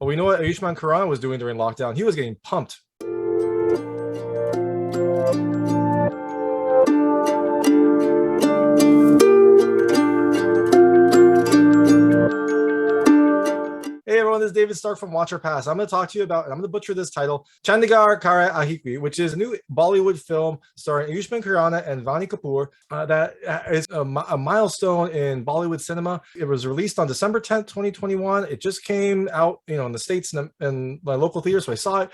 Well, we know what Ayushmann Khurrana was doing during lockdown. He was getting pumped. Hey everyone, this is David Stark from Watcher Pass. I'm going to talk to you about, and I'm going to butcher this title, Chandigarh Kare Aashiqui, which is a new Bollywood film starring Ayushmann Khurrana and Vaani Kapoor that is a milestone in Bollywood cinema. It was released on December 10th, 2021. It just came out, in the States and my local theater, so I saw it.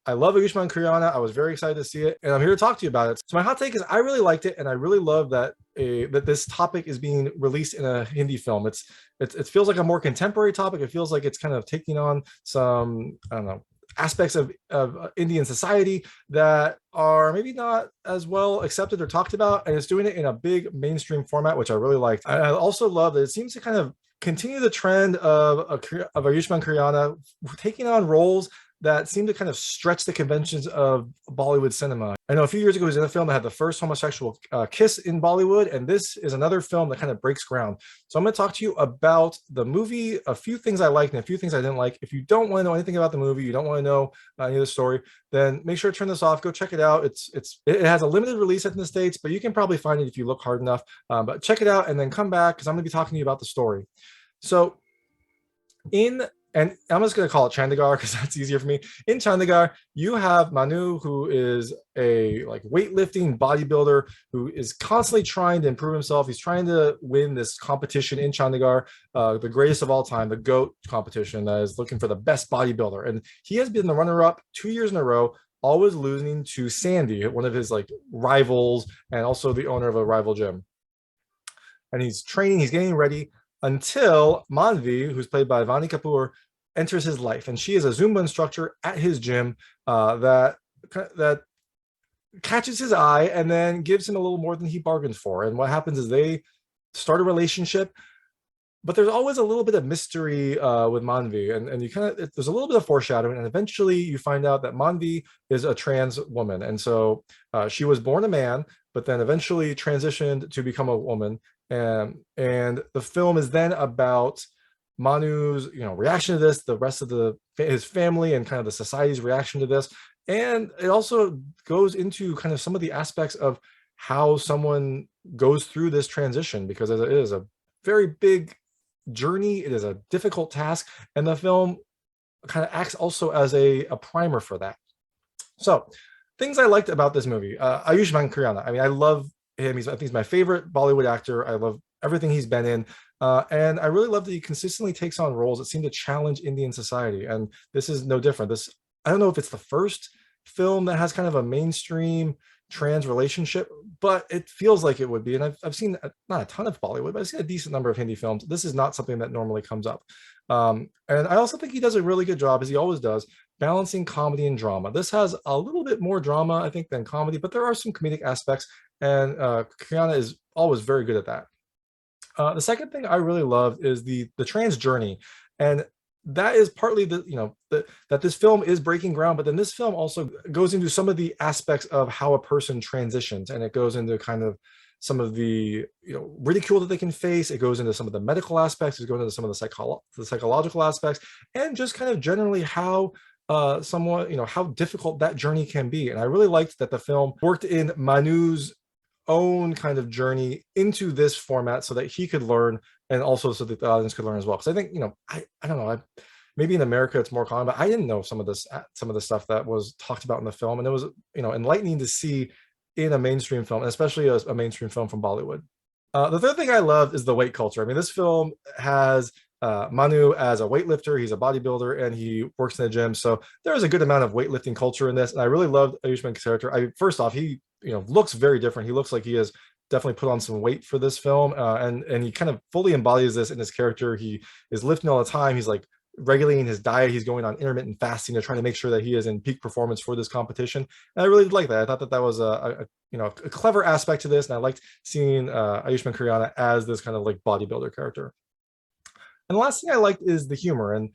I love Ayushmann Khurrana. I was very excited to see it, and I'm here to talk to you about it. So my hot take is I really liked it, and I really love that that this topic is being released in a Hindi film. It feels like a more contemporary topic. It feels like it's kind of taking on some, I don't know, aspects of Indian society that are maybe not as well accepted or talked about, and it's doing it in a big mainstream format, which I really liked. I also love that it seems to kind of continue the trend of Ayushmann Khurrana taking on roles that seem to kind of stretch the conventions of Bollywood cinema. I know a few years ago he was in a film that had the first homosexual kiss in Bollywood, and this is another film that kind of breaks ground. So I'm going to talk to you about the movie, a few things I liked and a few things I didn't like. If you don't want to know anything about the movie, you don't want to know any of the story, then make sure to turn this off. Go check it out. It has a limited release in the States, but you can probably find it if you look hard enough. But check it out and then come back because I'm going to be talking to you about the story. So and I'm just going to call it Chandigarh because that's easier for me. In Chandigarh, you have Manu, who is a weightlifting bodybuilder who is constantly trying to improve himself. He's trying to win this competition in Chandigarh, the greatest of all time, the GOAT competition that is looking for the best bodybuilder. And he has been the runner-up 2 years in a row, always losing to Sandy, one of his rivals and also the owner of a rival gym. And he's training, he's getting ready until Maanvi, who's played by Vaani Kapoor, enters his life, and she is a Zumba instructor at his gym that catches his eye and then gives him a little more than he bargained for. And what happens is they start a relationship, but there's always a little bit of mystery with Maanvi, and you there's a little bit of foreshadowing, and eventually you find out that Maanvi is a trans woman, and so she was born a man, but then eventually transitioned to become a woman. And the film is then about Manu's reaction to this, the rest of his family, and kind of the society's reaction to this. And it also goes into kind of some of the aspects of how someone goes through this transition, because it is a very big journey. It is a difficult task, and the film kind of acts also as a primer for that. So things I liked about this movie, Ayushmann Khurrana. I mean, I love him. I think he's my favorite Bollywood actor. I love everything he's been in. And I really love that he consistently takes on roles that seem to challenge Indian society. And this is no different. I don't know if it's the first film that has kind of a mainstream trans relationship, but it feels like it would be. And I've seen not a ton of Bollywood, but I've seen a decent number of Hindi films. This is not something that normally comes up. And I also think he does a really good job, as he always does, balancing comedy and drama. This has a little bit more drama, I think, than comedy, but there are some comedic aspects, and Khurrana is always very good at that. The second thing I really loved is the trans journey, and that is partly that this film is breaking ground, but then this film also goes into some of the aspects of how a person transitions, and it goes into kind of some of the ridicule that they can face. It goes into some of the medical aspects. It goes into some of the psychological aspects, and just kind of generally how how difficult that journey can be. And I really liked that the film worked in Manu's own kind of journey into this format so that he could learn, and also so that the audience could learn as well. Because I think I don't know, maybe in America it's more common, but I didn't know some of the stuff that was talked about in the film, and it was enlightening to see in a mainstream film, and especially a mainstream film from Bollywood. The third thing I love is the weight culture. I mean, this film has Manu as a weightlifter. He's a bodybuilder and he works in the gym, so there's a good amount of weightlifting culture in this, and I really loved Ayushmann's character. First off, he looks very different. He looks like he has definitely put on some weight for this film, and he kind of fully embodies this in his character. He is lifting all the time. He's regulating his diet. He's going on intermittent fasting to try to make sure that he is in peak performance for this competition. And I really did like that. I thought that was a clever aspect to this, and I liked seeing Ayushmann Khurrana as this kind of bodybuilder character. And the last thing I liked is the humor. And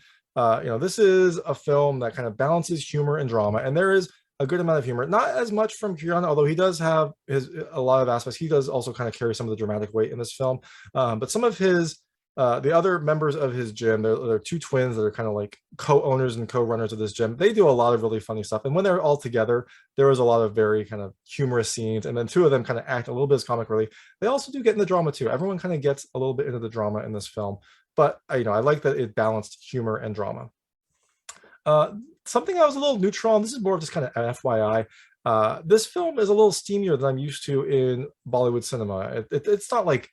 this is a film that kind of balances humor and drama, and there is a good amount of humor. Not as much from Khurrana, although he does have a lot of aspects. He does also kind of carry some of the dramatic weight in this film. But some of his The other members of his gym, they're two twins that are kind of like co-owners and co-runners of this gym. They do a lot of really funny stuff. And when they're all together, there was a lot of very kind of humorous scenes. And then two of them kind of act a little bit as comic relief. They also do get in the drama too. Everyone kind of gets a little bit into the drama in this film. But I like that it balanced humor and drama. Something I was a little neutral on, this is more of just kind of an FYI. This film is a little steamier than I'm used to in Bollywood cinema. It's not like,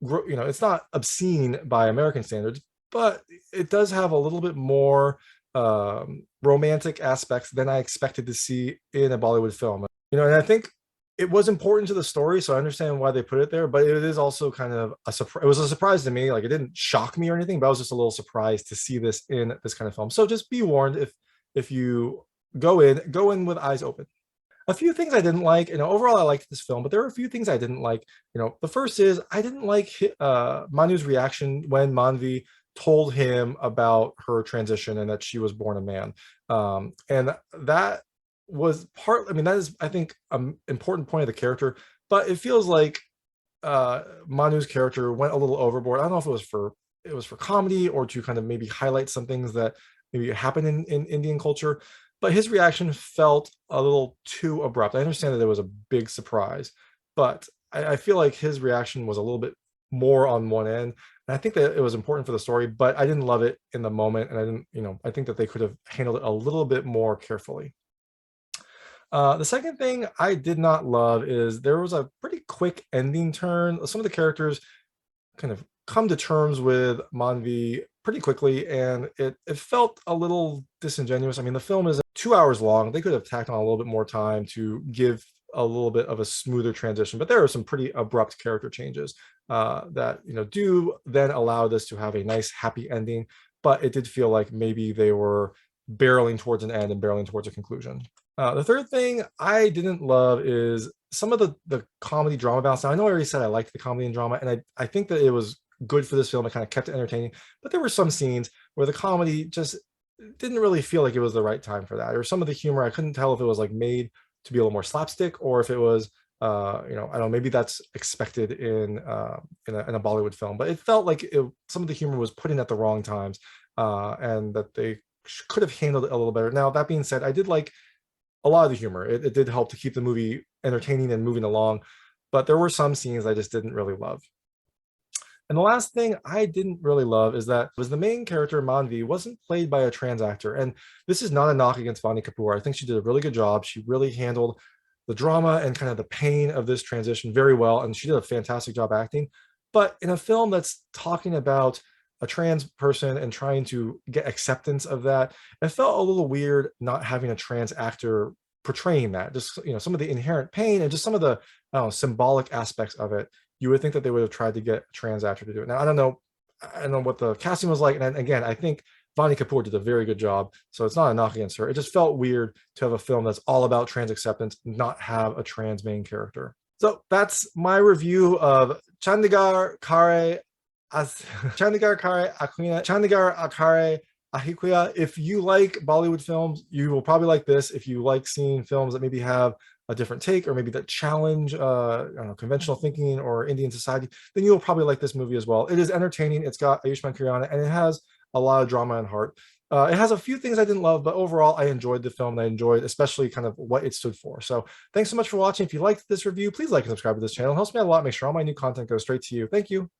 it's not obscene by American standards, but it does have a little bit more romantic aspects than I expected to see in a Bollywood film. And I think it was important to the story, so I understand why they put it there, but it is also kind of a surprise. It was a surprise to me. Like, it didn't shock me or anything, but I was just a little surprised to see this in this kind of film. So just be warned, if you go in with eyes open. A few things I didn't like, overall I liked this film, but there were a few things I didn't like. The first is I didn't like Manu's reaction when Maanvi told him about her transition and that she was born a man. And that was that is, I think, an important point of the character, but it feels like Manu's character went a little overboard. I don't know if it was for comedy or to kind of maybe highlight some things that maybe happen in Indian culture, but his reaction felt a little too abrupt. I understand that it was a big surprise, but I feel like his reaction was a little bit more on one end. And I think that it was important for the story, but I didn't love it in the moment. And I think that they could have handled it a little bit more carefully. The second thing I did not love is there was a pretty quick ending turn. Some of the characters kind of come to terms with Maanvi pretty quickly, and it felt a little disingenuous. The film is 2 hours long. They could have tacked on a little bit more time to give a little bit of a smoother transition, but there are some pretty abrupt character changes that do then allow this to have a nice happy ending, but it did feel like maybe they were barreling towards an end and barreling towards a conclusion. The third thing I didn't love is some of the comedy drama balance. Now, I know I already said I liked the comedy and drama, and I think that it was good for this film. It kind of kept it entertaining, but there were some scenes where the comedy just didn't really feel like it was the right time for that. Or some of the humor, I couldn't tell if it was like made to be a little more slapstick or if it was, I don't know, maybe that's expected in a Bollywood film. But it felt like some of the humor was put in at the wrong times, and that they could have handled it a little better. Now, that being said, I did like a lot of the humor. It did help to keep the movie entertaining and moving along, but there were some scenes I just didn't really love. And the last thing I didn't really love is that the main character, Maanvi, wasn't played by a trans actor. And this is not a knock against Vaani Kapoor. I think she did a really good job. She really handled the drama and kind of the pain of this transition very well, and she did a fantastic job acting. But in a film that's talking about a trans person and trying to get acceptance of that, it felt a little weird not having a trans actor portraying that. Just some of the inherent pain and just some of the, I don't know, symbolic aspects of it. You would think that they would have tried to get a trans actor to do it. Now, I don't know what the casting was like, and again, I think Vaani Kapoor did a very good job, so it's not a knock against her. It just felt weird to have a film that's all about trans acceptance not have a trans main character. So that's my review of Chandigarh Kare Aashiqui. If you like Bollywood films, you will probably like this. If you like seeing films that maybe have a different take or maybe that challenge conventional thinking or Indian society, then you'll probably like this movie as well. It is entertaining. It's got Ayushmann Khurrana, and it has a lot of drama and heart. It has a few things I didn't love, but overall I enjoyed the film, and I enjoyed especially kind of what it stood for. So thanks so much for watching. If you liked this review, please like and subscribe to this channel. It helps me out a lot. Make sure all my new content goes straight to you. Thank you.